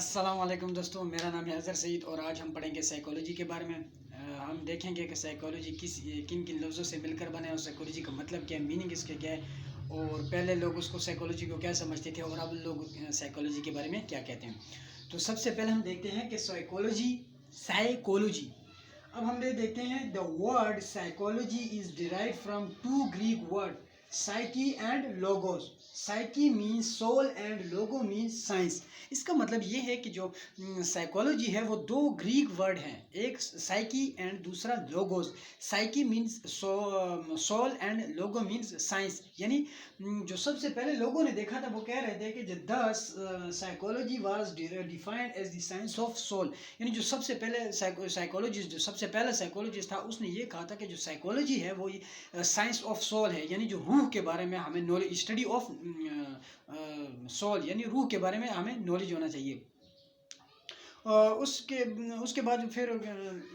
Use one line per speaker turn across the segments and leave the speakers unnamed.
अस्सलाम वालेकुम दोस्तों, मेरा नाम है अज़हर सईद और आज हम पढ़ेंगे साइकोलॉजी के बारे में। हम देखेंगे कि साइकोलॉजी किन किन लफ्ज़ों से मिलकर बने और साइकोलॉजी का मतलब क्या है, मीनिंग इसके क्या है, और पहले लोग उसको साइकोलॉजी को क्या समझते थे और अब लोग साइकोलॉजी के बारे में क्या कहते हैं। तो सबसे पहले हम देखते हैं कि साइकोलॉजी साइकोलॉजी अब हम देखते हैं the word psychology is derive from two Greek word psyche and logos. Psyche means soul and logo means science. इसका मतलब ये है कि जो साइकोलॉजी है वो दो ग्रीक वर्ड हैं, एक साइकी एंड दूसरा logos. Psyche means soul and logo means science. यानी जो सबसे पहले लोगों ने देखा था वो कह रहे थे कि this psychology was defined as the science of soul. यानी जो सबसे पहले साइकोलॉजिस्ट जो सबसे पहला साइकोलॉजिस्ट था उसने ये कहा था कि जो साइकोलॉजी है वो साइंस ऑफ सोल है, यानी जो रूह के बारे में हमें नॉलेज, स्टडी ऑफ सोल यानी रूह के बारे में हमें नॉलेज होना चाहिए। उसके उसके बाद फिर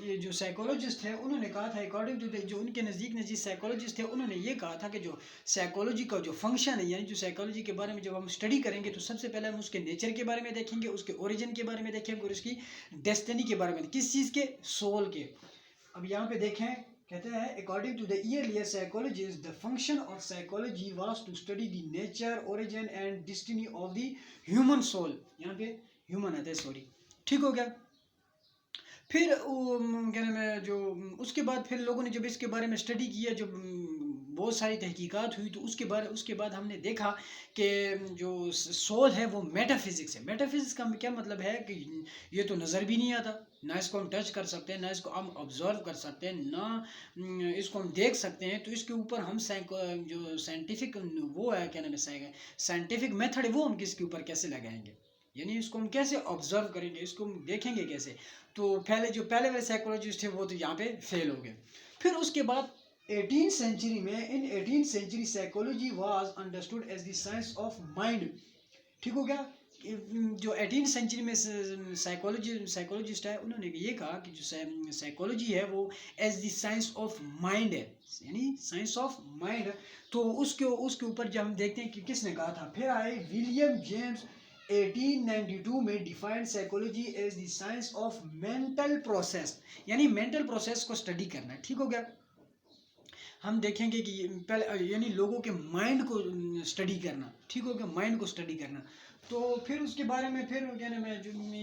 ये जो साइकोलॉजिस्ट है उन्होंने कहा था, अकॉर्डिंग टू जो उनके नज़दीक साइकोलॉजिस्ट थे उन्होंने ये कहा था कि जो साइकोलॉजी का जो फंक्शन है, यानी जो साइकोलॉजी के बारे में जब हम स्टडी करेंगे तो सबसे पहले हम उसके नेचर के बारे में देखेंगे, उसके ओरिजिन के बारे में देखेंगे और उसकी डेस्टिनी के बारे में, किस चीज़ के, सोल के। अब यहाँ पे देखें, कहते हैं according to the earlier psychologists the function of psychology was to study the nature, origin and destiny of the human soul। यहाँ पे ह्यूमन आता है, सॉरी, ठीक हो गया। फिर क्या नाम है, जो उसके बाद फिर लोगों ने जब इसके बारे में स्टडी किया, जब बहुत सारी तहकीकात हुई तो उसके बाद हमने देखा कि जो सोल है वो मेटाफिज़िक्स है। मेटाफिज़िक्स का क्या मतलब है कि ये तो नज़र भी नहीं आता, ना इसको हम टच कर सकते हैं, ना इसको हम ऑब्जर्व कर सकते हैं, ना इसको हम देख सकते हैं। तो इसके ऊपर हम जो साइंटिफिक वो है, क्या नाम है, साइंटिफिक मेथड है, वो हम किसके ऊपर कैसे लगाएंगे, यानी इसको हम कैसे ऑब्जर्व करेंगे, इसको हम देखेंगे कैसे। तो पहले वाले साइकोलॉजिस्ट थे वो तो यहाँ पे फेल हो गए। फिर उसके बाद 18th सेंचुरी में, in 18th century psychology was understood as the science of mind. ठीक हो गया। जो 18th सेंचुरी में साइकोलॉजिस्ट है उन्होंने ये कहा कि जो साइकोलॉजी है वो as the science of mind है, यानी साइंस ऑफ माइंड। तो उसके ऊपर जब हम देखते हैं कि किसने कहा था, फिर आए विलियम जेम्स 1892 में defined psychology as the science of mental process, यानी मेंटल प्रोसेस को स्टडी करना। ठीक हो गया। हम देखेंगे कि पहले यानी लोगों के माइंड को स्टडी करना। ठीक हो गया, माइंड को स्टडी करना। तो फिर उसके बारे में फिर क्या नाम है,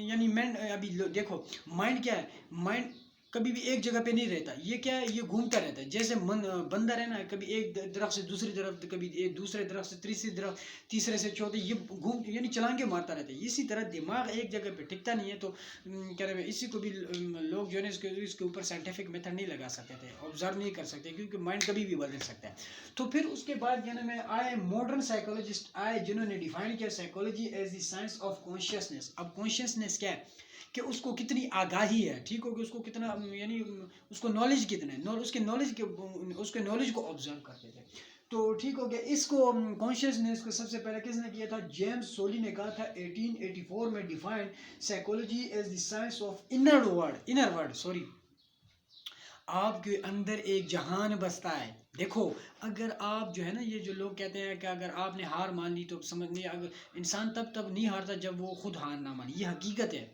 यानी अभी देखो माइंड क्या है, माइंड कभी भी एक जगह पे नहीं रहता। ये क्या है, ये घूमता रहता है, जैसे बंदर है ना, कभी एक दरख्त से दूसरी तरफ, कभी एक दूसरे दरख्त से तीसरी दरख्त, तीसरे से चौथे, ये घूम यानी छलांगे मारता रहता है। इसी तरह दिमाग एक जगह पे टिकता नहीं है। तो क्या नाम है, इसी को भी लोग जो है ना इसके ऊपर साइंटिफिक मेथड नहीं लगा सकते थे, ऑब्जर्व नहीं कर सकते, क्योंकि माइंड कभी भी बदल सकता है। तो फिर उसके बाद क्या नाम है, आए मॉडर्न साइकोलॉजिस्ट आए जिन्होंने डिफाइन किया psychology as the science of consciousness. अब कॉन्शियसनेस क्या है कि उसको कितनी आगाही है, ठीक होगी, उसको कितना यानी उसको नॉलेज कितना है, उसके नॉलेज को ऑब्जर्व करते थे। तो ठीक हो गया। इसको कॉन्शियसनेस को सबसे पहले किसने किया था, जेम्स सोली ने कहा था 1884 में, defined psychology as the science of inner word sorry. आपके अंदर एक जहान बसता है। देखो, अगर आप जो है ना, ये जो लोग कहते हैं कि अगर आपने हार मान ली तो समझिए, अगर इंसान तब तक नहीं हारता जब वो खुद हार ना माने, ये हकीकत है।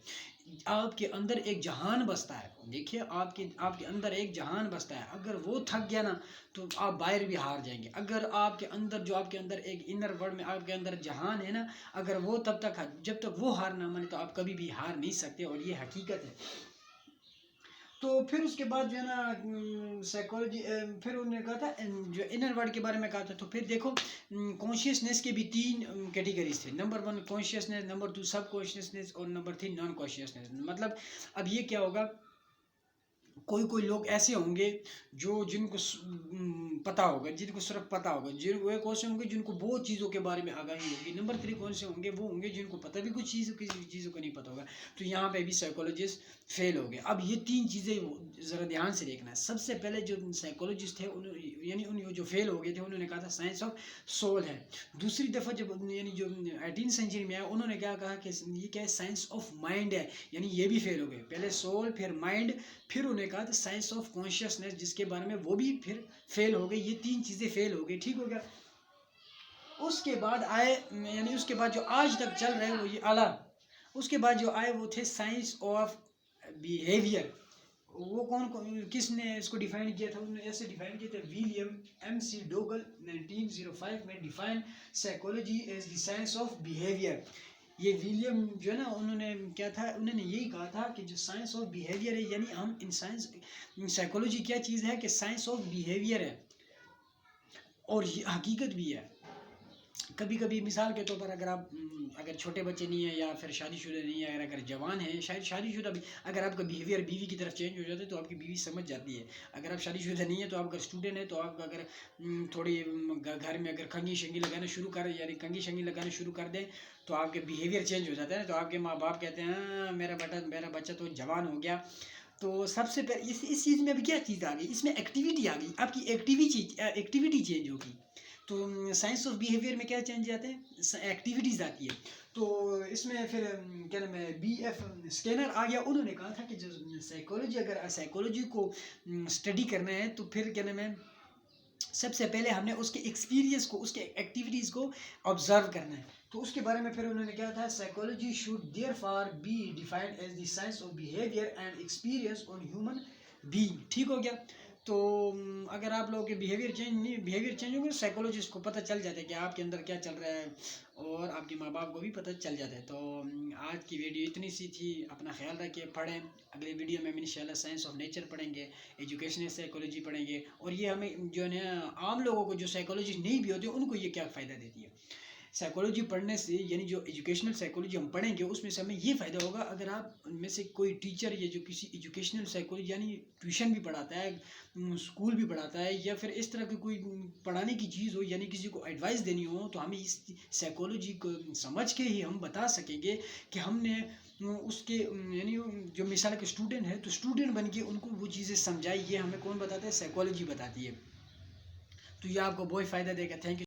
आपके अंदर एक जहान बसता है। देखिए, आपके अंदर एक जहान बसता है, अगर वो थक गया ना तो आप बाहर भी हार जाएंगे। अगर आपके अंदर एक इनर वर्ल्ड में आपके अंदर जहान है ना, अगर वो जब तक वो हार ना माने तो आप कभी भी हार नहीं सकते, और ये हकीकत है। तो फिर उसके बाद जो है ना साइकोलॉजी, फिर उन्होंने कहा था जो इनर वर्ल्ड के बारे में कहा था। तो फिर देखो, कॉन्शियसनेस के भी तीन कैटेगरीज थे। नंबर 1 कॉन्शियसनेस, नंबर 2 सब कॉन्शियसनेस, और नंबर 3 नॉन कॉन्शियसनेस। मतलब अब ये क्या होगा, कोई लोग ऐसे होंगे जिनको पता होगा, जिनको सिर्फ पता होगा, वे कौन से होंगे, जिनको बहुत चीज़ों के बारे में आगाही होगी। नंबर 3 कौन से होंगे, वो होंगे जिनको पता भी कुछ किसी चीज़ों को नहीं पता होगा। तो यहाँ पे भी साइकोलॉजिस्ट फेल हो गए। अब ये तीन चीज़ें ज़रा ध्यान से देखना है। सबसे पहले जो साइकोलॉजिस्ट थे यानी उन जो फेल हो गए थे, उन्होंने कहा था साइंस ऑफ सोल है। दूसरी दफ़ा जब यानी जो 18th सेंचुरी में आया, उन्होंने क्या कहा कि ये क्या है, साइंस ऑफ माइंड है, यानी ये भी फेल हो गए। पहले सोल, फिर माइंड, फिर उन्हें कहा था साइंस ऑफ कॉन्शियसनेस, जिसके बारे में वो भी फिर फेल हो गए। ये तीन चीज़ें फेल हो गई। ठीक हो गया। उसके बाद आए, यानी उसके बाद जो आज तक चल रहे हैं वो ये उसके बाद जो आए वो थे साइंस ऑफ बिहेवियर। वो किसने इसको डिफाइन किया था? उन्होंने ऐसे डिफाइन किया था, विलियम MC डोगल 1905 में define psychology as the science of behaviour. ये विलियम जो है ना, उन्होंने क्या था, उन्होंने यही कहा था कि जो साइंस ऑफ बिहेवियर है, यानी हम इन साइकोलॉजी क्या चीज़ है कि साइंस ऑफ बिहेवियर है और ये हकीकत भी है। कभी कभी मिसाल के तौर पर अगर छोटे बच्चे नहीं है या फिर शादीशुदा नहीं है, अगर जवान है, शायद शादीशुदा भी, अगर आपका बिहेवियर बीवी की तरफ चेंज हो जाता है तो आपकी बीवी समझ जाती है। अगर आप शादीशुदा नहीं है तो आप अगर स्टूडेंट है तो आप अगर थोड़ी घर में अगर कंघी शंगी लगाना शुरू कर, यानी कंघी शंगी लगाना शुरू कर दें तो आपके बिहेवियर चेंज हो जाता है। तो आपके माँ बाप कहते हैं मेरा बच्चा तो जवान हो गया। तो सबसे पहले इस चीज़ में अभी क्या चीज़ आ गई, इसमें एक्टिविटी आ गई, आपकी एक्टिविटी चेंज होगी। तो साइंस ऑफ बिहेवियर में क्या चेंज आते हैं, एक्टिविटीज़ आती है। तो इसमें फिर क्या नाम है, BF स्कैनर आ गया। उन्होंने कहा था कि जो साइकोलॉजी, अगर साइकोलॉजी को स्टडी करना है तो फिर क्या नाम है, सबसे पहले हमने उसके एक्सपीरियंस को, उसके एक्टिविटीज़ को ऑब्जर्व करना है। तो उसके बारे में फिर उन्होंने क्या था, psychology should therefore be defined as the science of behaviour and experience on human being. ठीक हो गया। तो अगर आप लोगों के बिहेवियर चेंज होंगे, साइकोलॉजिस्ट को पता चल जाता है कि आपके अंदर क्या चल रहा है, और आपके माँ बाप को भी पता चल जाता है। तो आज की वीडियो इतनी सी थी। अपना ख्याल रखिए, पढ़ें। अगले वीडियो में हम इंशाल्लाह साइंस ऑफ नेचर पढ़ेंगे, एजुकेशनल साइकोलॉजी पढ़ेंगे, और ये हमें जो है ना, आम लोगों को जो साइकोलॉजी नहीं भी होती उनको ये क्या फ़ायदा देती है। साइकोलॉजी पढ़ने से, यानी जो एजुकेशनल साइकोलॉजी हम पढ़ेंगे उसमें से हमें ये फ़ायदा होगा, अगर आप उनमें से कोई टीचर या जो किसी एजुकेशनल साइकोलॉजी यानी ट्यूशन भी पढ़ाता है, स्कूल भी पढ़ाता है, या फिर इस तरह की कोई पढ़ाने की चीज़ हो, यानी किसी को एडवाइस देनी हो, तो हमें इस साइकोलॉजी को समझ के ही हम बता सकेंगे कि हमने उसके यानी जो मिसाल के स्टूडेंट है तो स्टूडेंट बन के उनको वो चीज़ें समझाई। ये हमें कौन बताता है, साइकोलॉजी बताती है। तो ये आपको बहुत फ़ायदा देगा। Thank you.